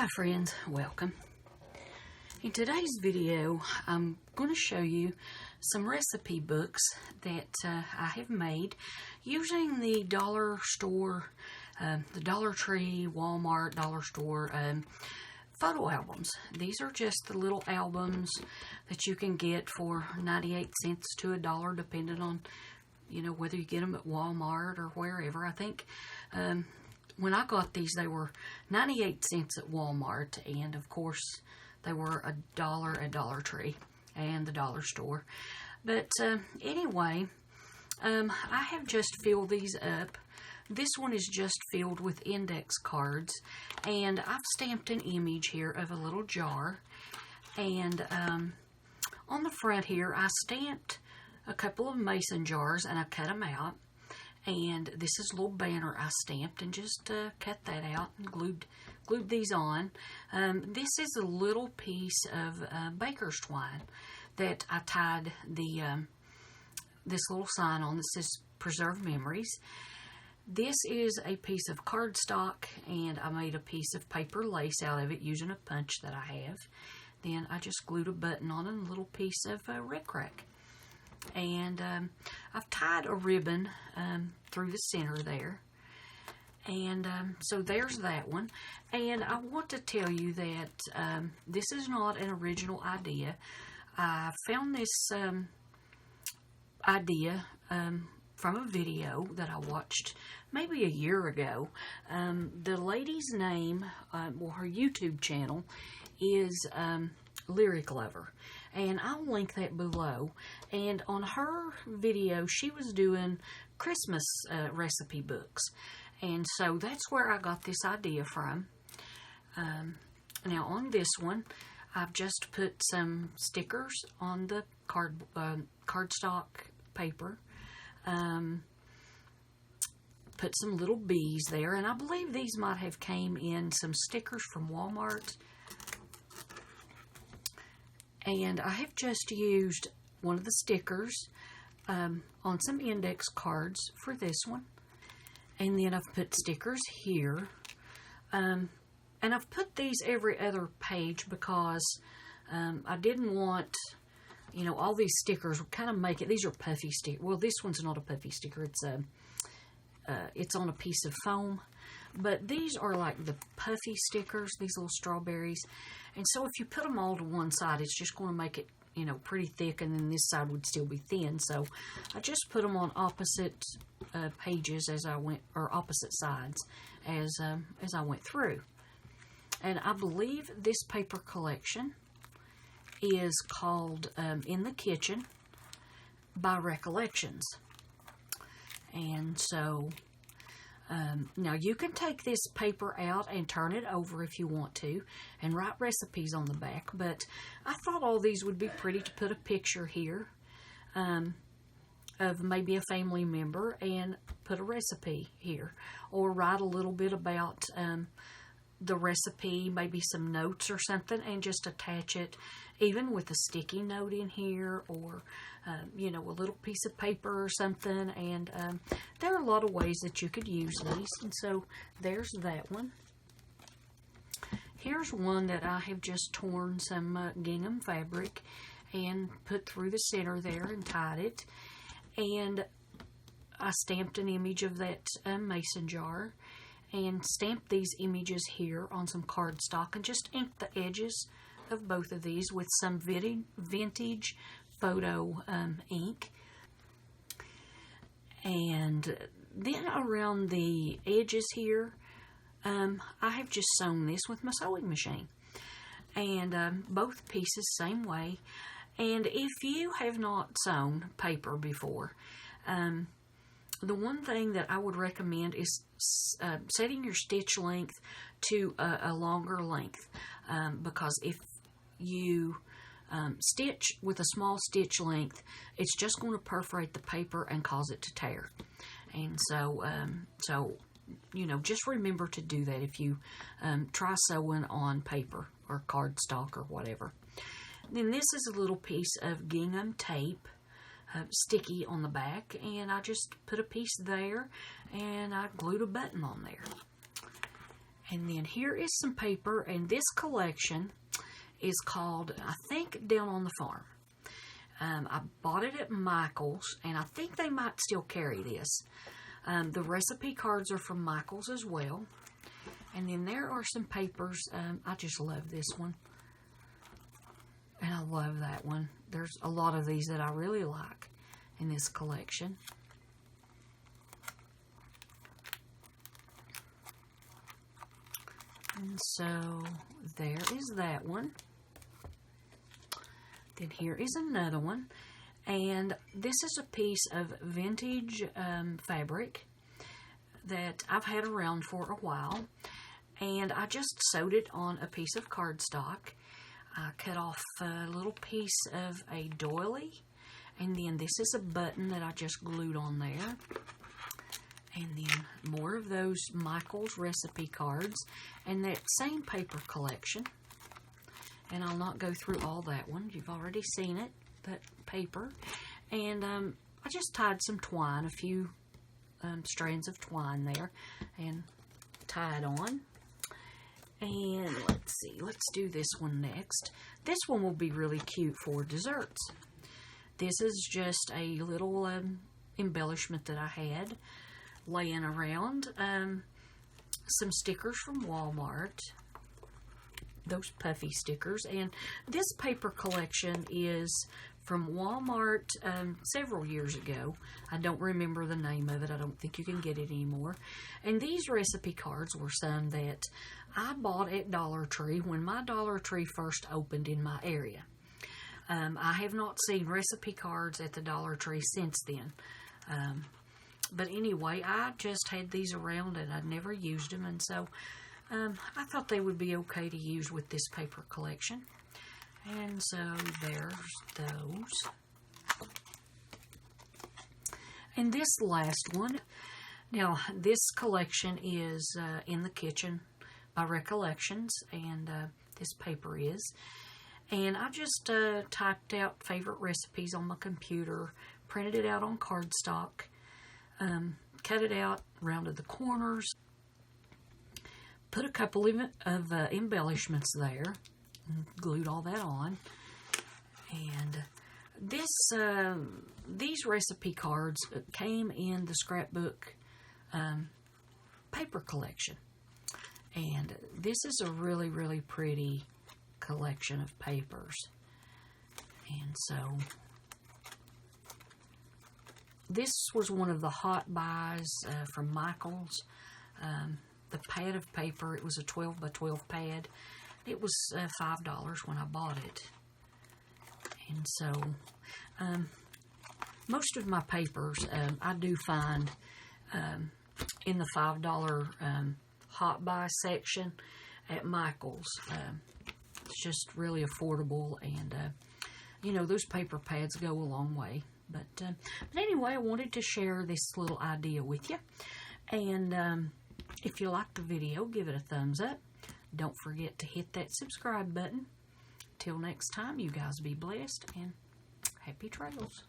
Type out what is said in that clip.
Hi friends, welcome. In today's video, I'm going to show you some recipe books that I have made using the dollar store, the Dollar Tree, Walmart, dollar store photo albums. These are just the little albums that you can get for 98 cents to $1, depending on, whether you get them at Walmart or wherever. I think when I got these, they were 98 cents at Walmart, and of course they were $1 at Dollar Tree and the dollar store. But anyway, I have just filled these up. This one is just filled with index cards, and I've stamped an image here of a little jar, and on the front here I stamped a couple of mason jars and I cut them out. And this is a little banner I stamped and just cut that out and glued these on. This is a little piece of baker's twine that I tied this little sign on that says Preserve Memories. This is a piece of cardstock, and I made a piece of paper lace out of it using a punch that I have. Then I just glued a button on and a little piece of rickrack. And I've tied a ribbon through the center there. And so there's that one. And I want to tell you that this is not an original idea. I found this idea from a video that I watched maybe a year ago. The lady's name, well, her YouTube channel is Lyric Lover, and I'll link that below. And on her video, she was doing Christmas recipe books, and so that's where I got this idea from. Now on this one, I've just put some stickers on the cardstock paper, put some little bees there, and I believe these might have came in some stickers from Walmart. And I have just used one of the stickers on some index cards for this one. And then I've put stickers here. And I've put these every other page because I didn't want, all these stickers would kind of make it. These are puffy stickers. Well, this one's not a puffy sticker. It's on a piece of foam. But these are like the puffy stickers, these little strawberries. And so if you put them all to one side, it's just going to make it, pretty thick, and then this side would still be thin. So I just put them on opposite pages as I went, or opposite sides as I went through. And I believe this paper collection is called In the Kitchen by Recollections. And so now you can take this paper out and turn it over if you want to and write recipes on the back, but I thought all these would be pretty to put a picture here of maybe a family member and put a recipe here, or write a little bit about the recipe, maybe some notes or something, and just attach it even with a sticky note in here, or a little piece of paper or something. And there are a lot of ways that you could use these. And so there's that one. Here's one that I have just torn some gingham fabric and put through the center there and tied it. And I stamped an image of that mason jar, and stamped these images here on some cardstock, and just inked the edges of both of these with some vintage photo ink. And then around the edges here, I have just sewn this with my sewing machine. And both pieces same way. And if you have not sewn paper before, the one thing that I would recommend is setting your stitch length to a longer length, because if you stitch with a small stitch length, it's just going to perforate the paper and cause it to tear. And so, just remember to do that if you try sewing on paper or cardstock or whatever. Then this is a little piece of gingham tape, sticky on the back, and I just put a piece there and I glued a button on there. And then here is some paper, and this collection is called, I think, Down on the Farm. I bought it at Michael's, and I think they might still carry this. The recipe cards are from Michael's as well. And then there are some papers. I just love this one. And I love that one. There's a lot of these that I really like in this collection. And so there is that one. Then here is another one. And this is a piece of vintage fabric that I've had around for a while. And I just sewed it on a piece of cardstock. I cut off a little piece of a doily. And then this is a button that I just glued on there. And then more of those Michael's recipe cards. And that same paper collection. And I'll not go through all that one. You've already seen it, that paper. And I just tied some twine, a few strands of twine there. And tied on. And let's see, let's do this one next. This one will be really cute for desserts. This is just a little embellishment that I had laying around. Some stickers from Walmart. Those puffy stickers. And this paper collection is from Walmart several years ago. I don't remember the name of it. I don't think you can get it anymore. And these recipe cards were some that I bought at Dollar Tree when my Dollar Tree first opened in my area. I have not seen recipe cards at the Dollar Tree since then. But anyway, I just had these around and I'd never used them. And so I thought they would be okay to use with this paper collection. And so there's those. And this last one. Now, this collection is in the kitchen by Recollections. And this paper is. And I just typed out favorite recipes on my computer. Printed it out on cardstock. Cut it out, rounded the corners. Put a couple of embellishments there. Glued all that on. And these recipe cards came in the scrapbook paper collection. And this is a really, really pretty collection of papers. And so this was one of the hot buys from Michael's. The pad of paper, it was a 12 by 12 pad. It was $5 when I bought it. And so, most of my papers I do find in the $5 hot buy section at Michael's. It's just really affordable, and you know, those paper pads go a long way. But anyway, I wanted to share this little idea with you. And if you liked the video, give it a thumbs up. Don't forget to hit that subscribe button. Till next time, you guys be blessed and happy trails.